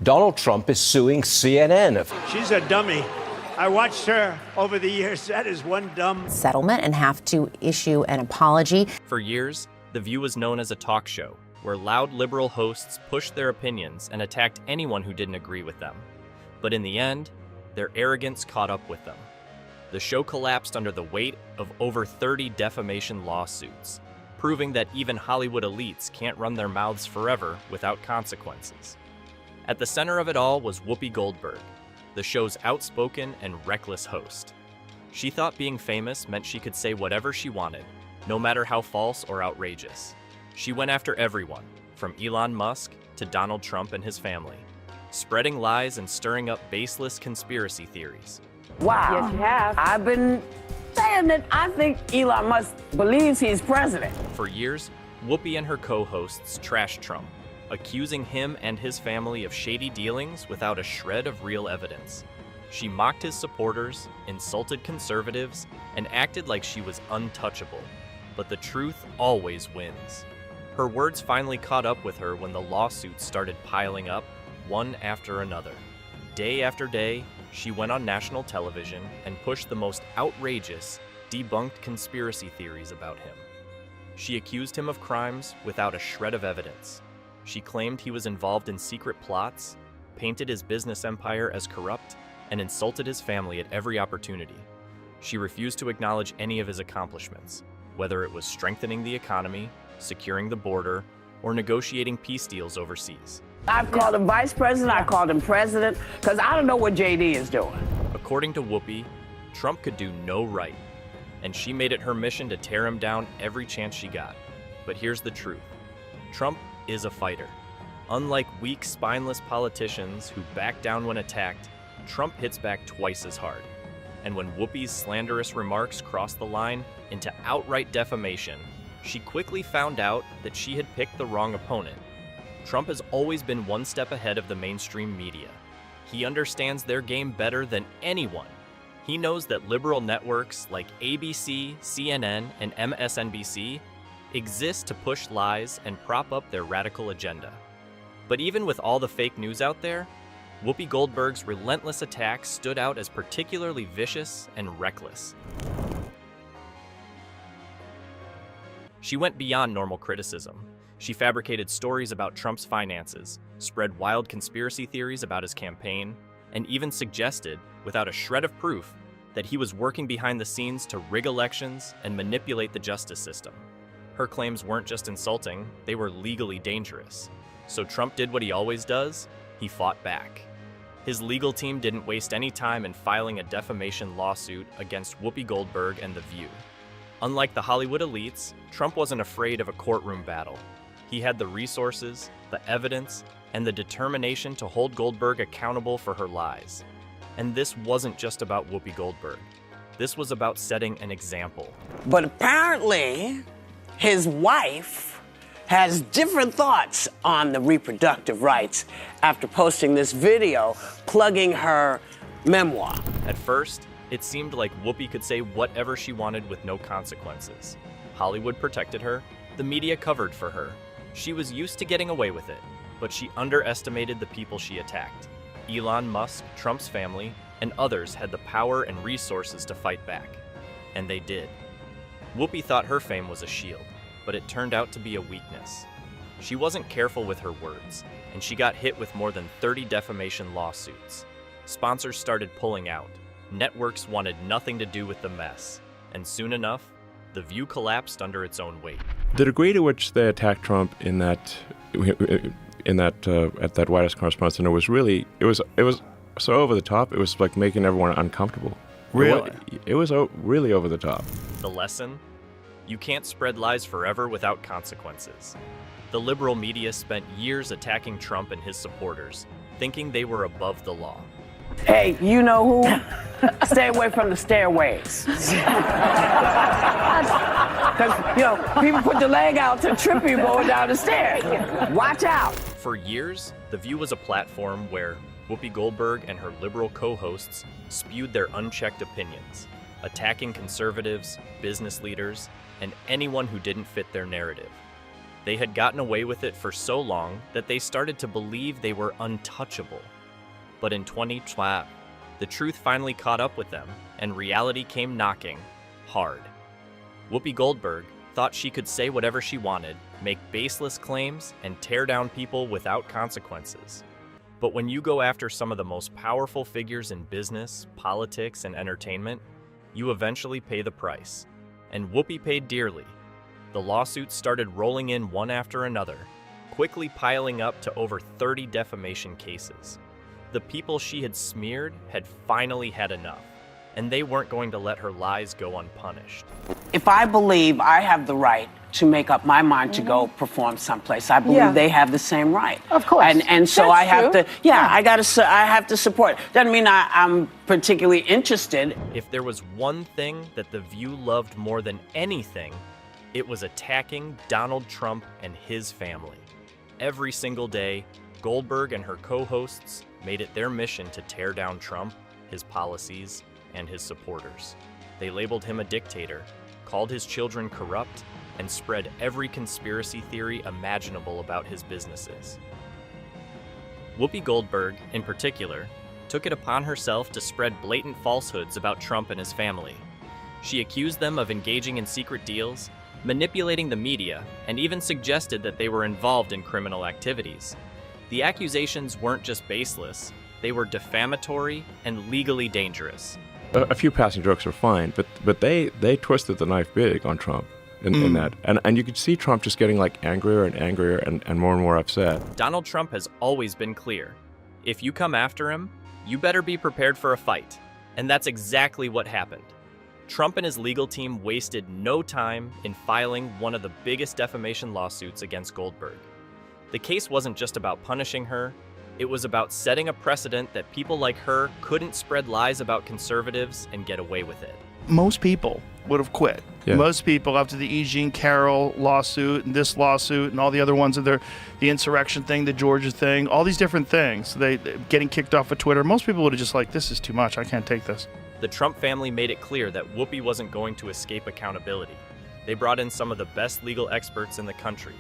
Donald Trump is suing CNN. She's a dummy. I watched her over the years. That is one dumb settlement and have to issue an apology. For years, The View was known as a talk show where loud liberal hosts pushed their opinions and attacked anyone who didn't agree with them. But in the end, their arrogance caught up with them. The show collapsed under the weight of over 30 defamation lawsuits, proving that even Hollywood elites can't run their mouths forever without consequences. At the center of it all was Whoopi Goldberg, the show's outspoken and reckless host. She thought being famous meant she could say whatever she wanted, no matter how false or outrageous. She went after everyone, from Elon Musk to Donald Trump and his family, spreading lies and stirring up baseless conspiracy theories. Wow. Yes, you have. I've been saying that I think Elon Musk believes he's president. For years, Whoopi and her co-hosts trashed Trump, accusing him and his family of shady dealings without a shred of real evidence. She mocked his supporters, insulted conservatives, and acted like she was untouchable. But the truth always wins. Her words finally caught up with her when the lawsuits started piling up, one after another. Day after day, she went on national television and pushed the most outrageous, debunked conspiracy theories about him. She accused him of crimes without a shred of evidence. She claimed he was involved in secret plots, painted his business empire as corrupt, and insulted his family at every opportunity. She refused to acknowledge any of his accomplishments, whether it was strengthening the economy, securing the border, or negotiating peace deals overseas. I've called him vice president, I called him president, because I don't know what JD is doing. According to Whoopi, Trump could do no right, and she made it her mission to tear him down every chance she got. But here's the truth. Trump is a fighter. Unlike weak, spineless politicians who back down when attacked, Trump hits back twice as hard. And when Whoopi's slanderous remarks crossed the line into outright defamation, she quickly found out that she had picked the wrong opponent. Trump has always been one step ahead of the mainstream media. He understands their game better than anyone. He knows that liberal networks like ABC, CNN, and MSNBC exist to push lies and prop up their radical agenda. But even with all the fake news out there, Whoopi Goldberg's relentless attacks stood out as particularly vicious and reckless. She went beyond normal criticism. She fabricated stories about Trump's finances, spread wild conspiracy theories about his campaign, and even suggested, without a shred of proof, that he was working behind the scenes to rig elections and manipulate the justice system. Her claims weren't just insulting, they were legally dangerous. So Trump did what he always does, he fought back. His legal team didn't waste any time in filing a defamation lawsuit against Whoopi Goldberg and The View. Unlike the Hollywood elites, Trump wasn't afraid of a courtroom battle. He had the resources, the evidence, and the determination to hold Goldberg accountable for her lies. And this wasn't just about Whoopi Goldberg. This was about setting an example. But apparently, his wife has different thoughts on the reproductive rights after posting this video plugging her memoir. At first, it seemed like Whoopi could say whatever she wanted with no consequences. Hollywood protected her, the media covered for her. She was used to getting away with it, but she underestimated the people she attacked. Elon Musk, Trump's family, and others had the power and resources to fight back. And they did. Whoopi thought her fame was a shield, but it turned out to be a weakness. She wasn't careful with her words, and she got hit with more than 30 defamation lawsuits. Sponsors started pulling out. Networks wanted nothing to do with the mess, and soon enough, The View collapsed under its own weight. The degree to which they attacked Trump at that White House Correspondents' Dinner was really it was so over the top. It was like making everyone uncomfortable. Really? It was really over the top. The lesson? You can't spread lies forever without consequences. The liberal media spent years attacking Trump and his supporters, thinking they were above the law. Hey, you know who? Stay away from the stairways. Because, people put the leg out to trip you going down the stairs. Watch out. For years, The View was a platform where Whoopi Goldberg and her liberal co-hosts spewed their unchecked opinions, attacking conservatives, business leaders, and anyone who didn't fit their narrative. They had gotten away with it for so long that they started to believe they were untouchable. But in 2012, the truth finally caught up with them, and reality came knocking hard. Whoopi Goldberg thought she could say whatever she wanted, make baseless claims, and tear down people without consequences. But when you go after some of the most powerful figures in business, politics, and entertainment, you eventually pay the price. And Whoopi paid dearly. The lawsuits started rolling in one after another, quickly piling up to over 30 defamation cases. The people she had smeared had finally had enough, and they weren't going to let her lies go unpunished. If I believe I have the right to make up my mind to go perform someplace, I believe they have the same right. Of course. And so That's I have true. to, I have to support. Doesn't mean I'm particularly interested. If there was one thing that The View loved more than anything, it was attacking Donald Trump and his family. Every single day, Goldberg and her co-hosts made it their mission to tear down Trump, his policies, and his supporters. They labeled him a dictator, called his children corrupt, and spread every conspiracy theory imaginable about his businesses. Whoopi Goldberg, in particular, took it upon herself to spread blatant falsehoods about Trump and his family. She accused them of engaging in secret deals, manipulating the media, and even suggested that they were involved in criminal activities. The accusations weren't just baseless, they were defamatory and legally dangerous. A few passing jokes are fine, but they twisted the knife big on Trump in that. And you could see Trump just getting like angrier and angrier and more upset. Donald Trump has always been clear. If you come after him, you better be prepared for a fight. And that's exactly what happened. Trump and his legal team wasted no time in filing one of the biggest defamation lawsuits against Goldberg. The case wasn't just about punishing her, it was about setting a precedent that people like her couldn't spread lies about conservatives and get away with it. Most people would have quit. Yeah. Most people, after the E. Jean Carroll lawsuit and this lawsuit and all the other ones, the insurrection thing, the Georgia thing, all these different things, they getting kicked off of Twitter, most people would have just like, this is too much, I can't take this. The Trump family made it clear that Whoopi wasn't going to escape accountability. They brought in some of the best legal experts in the country,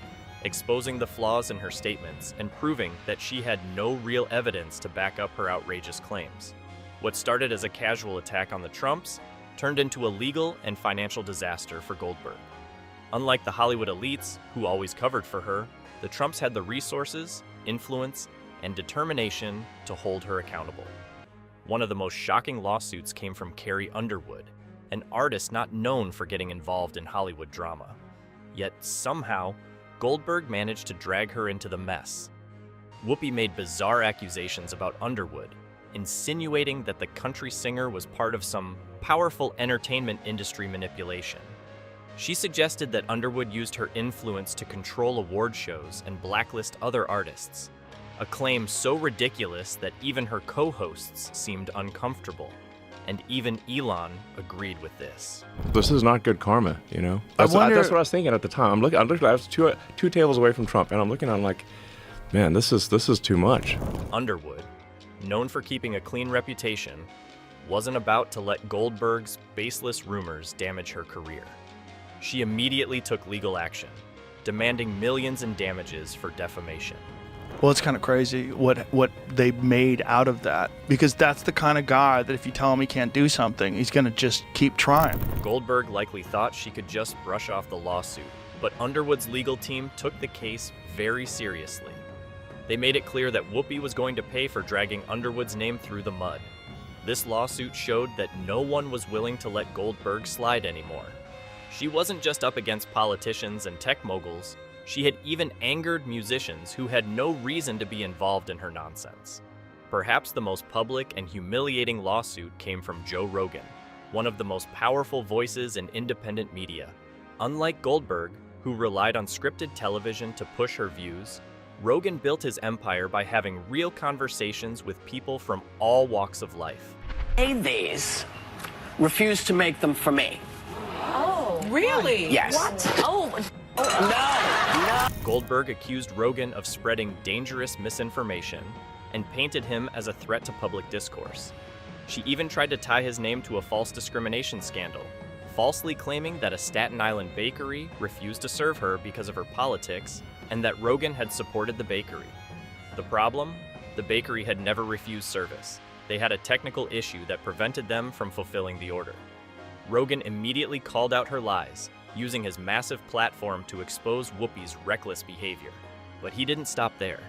exposing the flaws in her statements and proving that she had no real evidence to back up her outrageous claims. What started as a casual attack on the Trumps turned into a legal and financial disaster for Goldberg. Unlike the Hollywood elites, who always covered for her, the Trumps had the resources, influence, and determination to hold her accountable. One of the most shocking lawsuits came from Carrie Underwood, an artist not known for getting involved in Hollywood drama. Yet somehow, Goldberg managed to drag her into the mess. Whoopi made bizarre accusations about Underwood, insinuating that the country singer was part of some powerful entertainment industry manipulation. She suggested that Underwood used her influence to control award shows and blacklist other artists, a claim so ridiculous that even her co-hosts seemed uncomfortable. And even Elon agreed with this. This is not good karma, you know? That's what I was thinking at the time. I was two tables away from Trump, and I'm looking, I'm like, man, this is too much. Underwood, known for keeping a clean reputation, wasn't about to let Goldberg's baseless rumors damage her career. She immediately took legal action, demanding millions in damages for defamation. Well, it's kind of crazy what they made out of that, because that's the kind of guy that if you tell him he can't do something, he's going to just keep trying. Goldberg likely thought she could just brush off the lawsuit, but Underwood's legal team took the case very seriously. They made it clear that Whoopi was going to pay for dragging Underwood's name through the mud. This lawsuit showed that no one was willing to let Goldberg slide anymore. She wasn't just up against politicians and tech moguls, she had even angered musicians who had no reason to be involved in her nonsense. Perhaps the most public and humiliating lawsuit came from Joe Rogan, one of the most powerful voices in independent media. Unlike Goldberg, who relied on scripted television to push her views, Rogan built his empire by having real conversations with people from all walks of life. These refuse to make them for me. Oh, really? Yes. What? Oh, No. Goldberg accused Rogan of spreading dangerous misinformation and painted him as a threat to public discourse. She even tried to tie his name to a false discrimination scandal, falsely claiming that a Staten Island bakery refused to serve her because of her politics and that Rogan had supported the bakery. The problem? The bakery had never refused service. They had a technical issue that prevented them from fulfilling the order. Rogan immediately called out her lies, using his massive platform to expose Whoopi's reckless behavior. But he didn't stop there.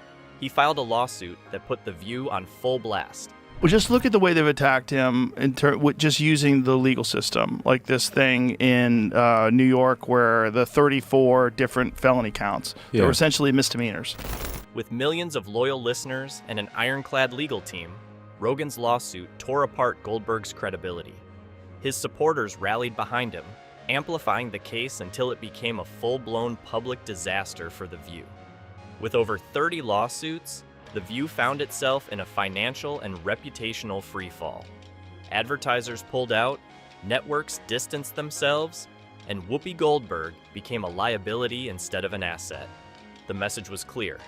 He filed a lawsuit that put The View on full blast. Well, just look at the way they've attacked him with just using the legal system, like this thing in New York where the 34 different felony counts that were essentially misdemeanors. With millions of loyal listeners and an ironclad legal team, Rogan's lawsuit tore apart Goldberg's credibility. His supporters rallied behind him, amplifying the case until it became a full-blown public disaster for The View. With over 30 lawsuits, The View found itself in a financial and reputational freefall. Advertisers pulled out, networks distanced themselves, and Whoopi Goldberg became a liability instead of an asset. The message was clear.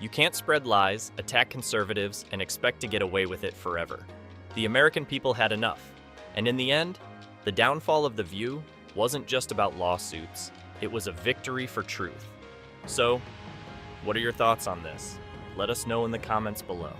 You can't spread lies, attack conservatives, and expect to get away with it forever. The American people had enough, and in the end, the downfall of The View wasn't just about lawsuits, it was a victory for truth. So, what are your thoughts on this? Let us know in the comments below.